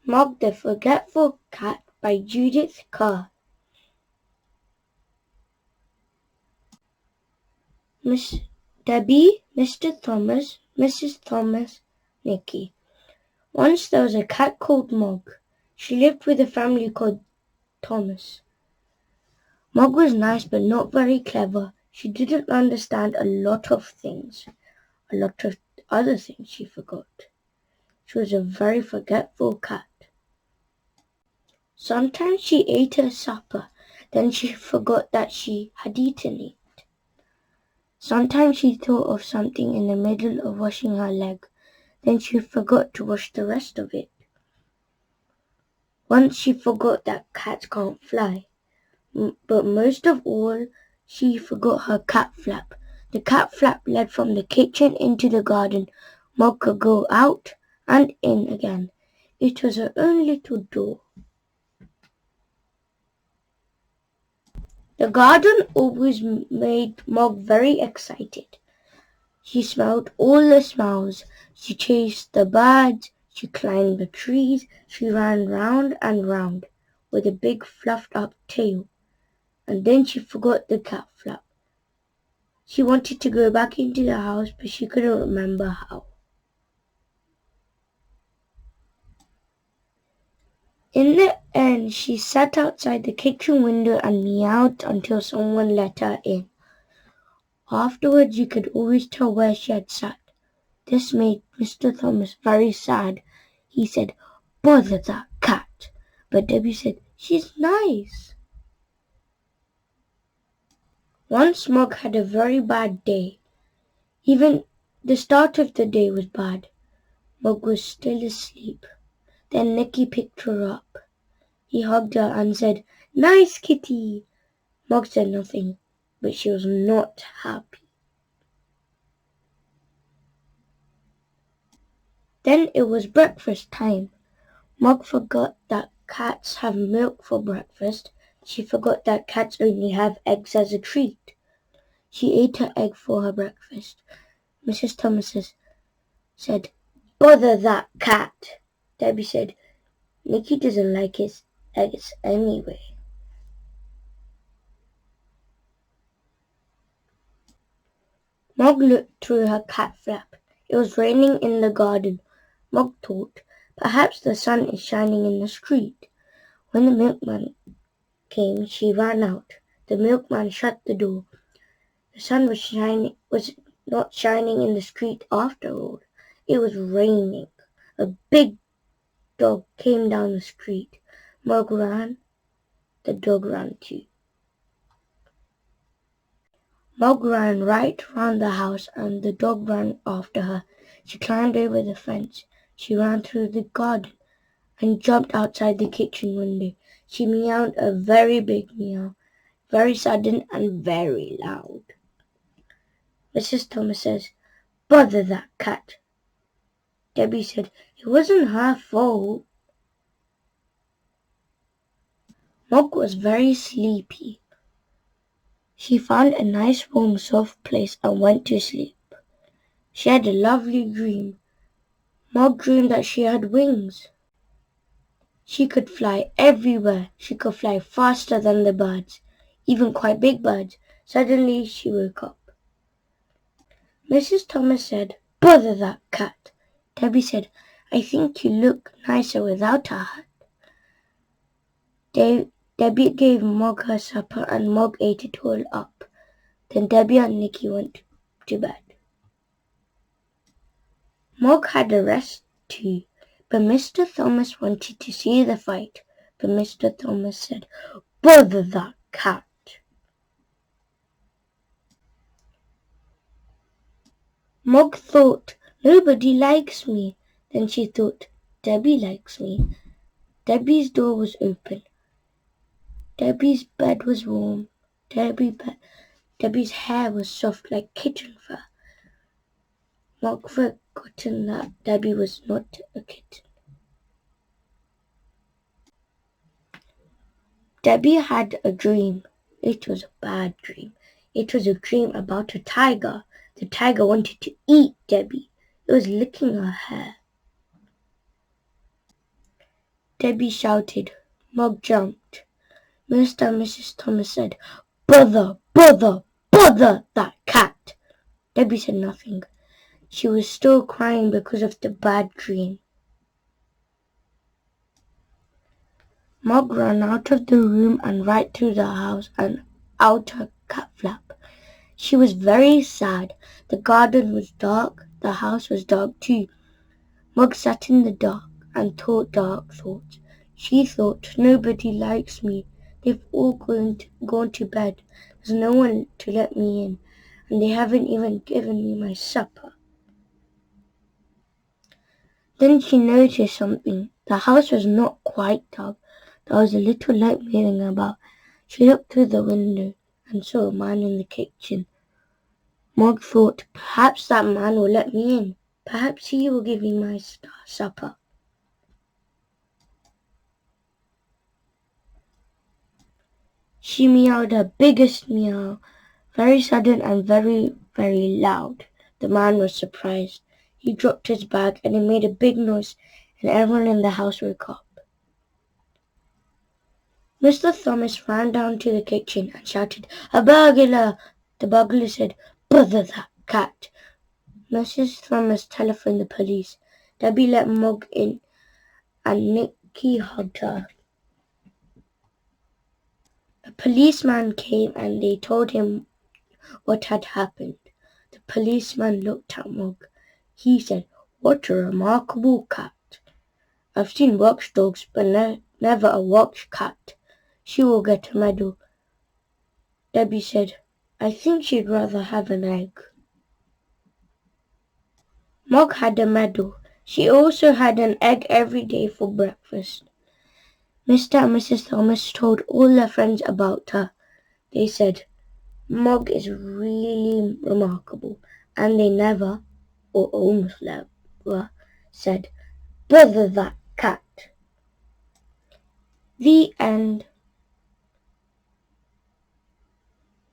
Mog the Forgetful Cat by Judith Kerr. Miss Debbie, Mr. Thomas, Mrs. Thomas, Nicky. Once there was a cat called Mog. She lived with a family called Thomas. Mog was nice but not very clever. She didn't understand a lot of things. A lot of other things she forgot. She was a very forgetful cat. Sometimes she ate her supper, then she forgot that she had eaten it. Sometimes she thought of something in the middle of washing her leg, then she forgot to wash the rest of it. Once she forgot that cats can't fly, but most of all, she forgot her cat flap. The cat flap led from the kitchen into the garden. Mog could go out and in again. It was her own little door. The garden always made Mog very excited. She smelled all the smells. She chased the birds. She climbed the trees. She ran round and round with a big fluffed up tail. And then she forgot the cat flap. She wanted to go back into the house, but she couldn't remember how. In the end, she sat outside the kitchen window and meowed until someone let her in. Afterwards, you could always tell where she had sat. This made Mr. Thomas very sad. He said, "Bother that cat." But Debbie said, "She's nice." Once Mog had a very bad day. Even the start of the day was bad. Mog was still asleep. Then Nicky picked her up. He hugged her and said, "Nice kitty." Mog said nothing, but she was not happy. Then it was breakfast time. Mog forgot that cats have milk for breakfast. She forgot that cats only have eggs as a treat. She ate her egg for her breakfast. Mrs. Thomas said, "Bother that cat." Debbie said, "Nicky doesn't like his eggs anyway." Mog looked through her cat flap. It was raining in the garden. Mog thought, perhaps the sun is shining in the street. When the milkman came, she ran out. The milkman shut the door. The sun was not shining in the street after all. It was raining. A big dog came down the street. Mog ran. The dog ran too. Mog ran right round the house and the dog ran after her. She climbed over the fence. She ran through the garden and jumped outside the kitchen window. She meowed a very big meow, very sudden and very loud. Mrs. Thomas says, "Bother that cat." Debbie said, "It wasn't her fault." Mog was very sleepy. She found a nice warm soft place and went to sleep. She had a lovely dream. Mog dreamed that she had wings. She could fly everywhere. She could fly faster than the birds, even quite big birds. Suddenly she woke up. Mrs. Thomas said, "Bother that cat." Debbie said, "I think you look nicer without a hat." Debbie gave Mog her supper and Mog ate it all up. Then Debbie and Nicky went to bed. Mog had a rest too, but Mr. Thomas wanted to see the fight. But Mr. Thomas said, "Bother that cat." Mog thought, "Nobody likes me." Then she thought, "Debbie likes me." Debbie's door was open. Debbie's bed was warm. Debbie's hair was soft like kitten fur. Mog forgotten that Debbie was not a kitten. Debbie had a dream. It was a bad dream. It was a dream about a tiger. The tiger wanted to eat Debbie. It was licking her hair. Debbie shouted. Mug jumped. Mr. and Mrs. Thomas said, "Bother, bother, bother that cat!" Debbie said nothing. She was still crying because of the bad dream. Mug ran out of the room and right through the house and out her cat flap. She was very sad. The garden was dark. The house was dark too. Mug sat in the dark and thought dark thoughts. She thought, nobody likes me. They've all gone to bed. There's no one to let me in, and they haven't even given me my supper. Then she noticed something. The house was not quite dark. There was a little light moving about. She looked through the window and saw a man in the kitchen. Mog thought, perhaps that man will let me in. Perhaps he will give me my supper. She meowed her biggest meow, very sudden and very, very loud. The man was surprised. He dropped his bag and it made a big noise, and everyone in the house woke up. Mr. Thomas ran down to the kitchen and shouted, "A burglar!" The burglar said, "Bother that cat!" Mrs. Thomas telephoned the police. Debbie let Mog in and Nicky hugged her. A policeman came and they told him what had happened. The policeman looked at Mog. He said, "What a remarkable cat. I've seen watchdogs, but never a watch cat. She will get a medal." Debbie said, "I think she'd rather have an egg." Mog had a medal. She also had an egg every day for breakfast. Mr. and Mrs. Thomas told all their friends about her. They said, "Mog is really remarkable," and they never, or almost never, said, "Bother that cat." The end.